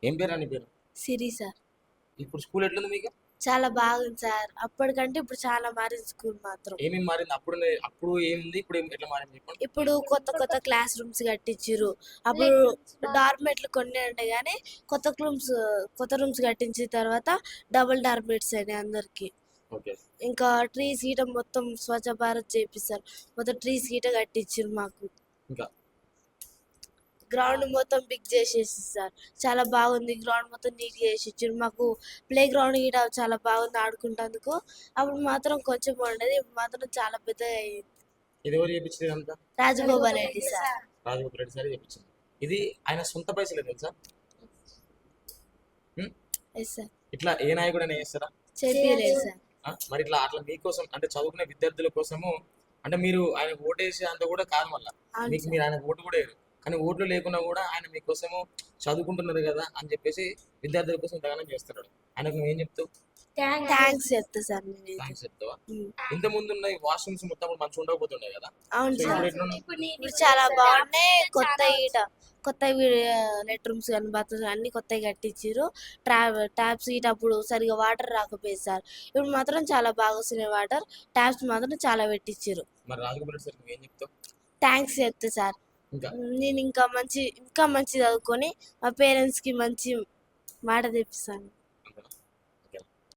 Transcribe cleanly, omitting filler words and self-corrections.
ఏం పేరు అని పేరు? సిరి సార్. ఇప్పుడు స్కూల్ ఎట్లుంది మీకు? చాలా బాగుంది సార్. అప్పటికంటే ఇప్పుడు చాలా మారింది స్కూల్ మాత్రం. ఏమేమి మారింది? అప్పుడు ఏముంది, ఇప్పుడు ఎట్లా మారింది చెప్పండి. ఇప్పుడు కొత్త కొత్త క్లాస్ రూమ్స్ కట్టించారు. అప్పుడు డార్మెట్లు కొన్ని ఉండే కానీ కొత్త రూమ్స్ కట్టించిన తర్వాత డబుల్ డార్మెట్స్ అయినాయి అందరికి. ఓకే. ఇంకా ట్రీస్ గీట మొత్తం స్వచ్ఛ భారత్ చేపిస్తారు. మొత్తం ట్రీస్ గీట కట్టించారు మాకు. ఇంకా గ్రౌండ్ మొత్తం బిగ్ చేసేసి సార్. చాలా బాగుంది. గ్రౌండ్ మొత్తం నీట్గా చేసి ఇచ్చారు మాకు. ప్లే గ్రౌండ్ కూడా చాలా బాగుంది ఆడుకుంటందుకు. అప్పుడు మాత్రం కొంచెం ఉండేది, ఇప్పుడు మాత్రం చాలా పెద్దగా అయ్యింది. ఇది ఎవరు చేపించింది ఇదంతా? రాజగోపాల్ రెడ్డి సార్. రాజగోపాల్ రెడ్డి సార్ చేపించింది. ఇది ఆయన సొంత పైసలే తెలుసా? ఉం? Yes sir. ఇట్లా ఏ నాయకుడైనా చేస్తారా? చెప్పలేదు సార్. మరి ఇట్లా అట్లా మీకోసం అంటే చదువుకునే విద్యార్థుల కోసము అంటే మీరు ఆయన ఓటేసే అంత కూడా కాదు మళ్ళా. అవును మీకు సార్. మీరు ఆయన ఓటు కూడా వేయరు, కానీ ఓట్లు లేకున్నా కూడా ఆయన మీకోసము చదువుకుంటున్నారు కదా అని చెప్పేసి విద్యార్థుల కోసం ఇంతగానం చేస్తున్నాడు. ఆయనకు నువ్వు ఏం చెప్తావు? థ్యాంక్స్ చెప్తా సార్ నేనైతే. థ్యాంక్స్ చెప్తావా? ఇంత ముందు ఉన్న వాష్రూమ్స్ మొత్తం మంచిగా ఉండకపోతుండే కదా, అవును సో సార్. ఇప్పుడు ఎట్లున్నాయి? ఇప్పుడు చాలా బాగున్నాయి. కొత్త లెట్ రూమ్స్ కానీ బాత్రూమ్స్ అన్ని కొత్తవి కట్టించారు. ట్యాప్స్ గీట అప్పుడు సరిగా వాటర్ రాకపోయేది సార్. ఇప్పుడు మాత్రం చాలా బాగా వస్తున్నాయి వాటర్. ట్యాప్స్ మాత్రం చాలా పెట్టించారు. మరి రాజగోపాల్ రెడ్డి సార్ నువ్వు ఏం చెప్తావు? థ్యాంక్స్ చెప్తా సార్. ఇంకా నేను ఇంకా మంచి చదువుకొని మా పేరెంట్స్కి మంచి మాట తెప్పిస్తాను.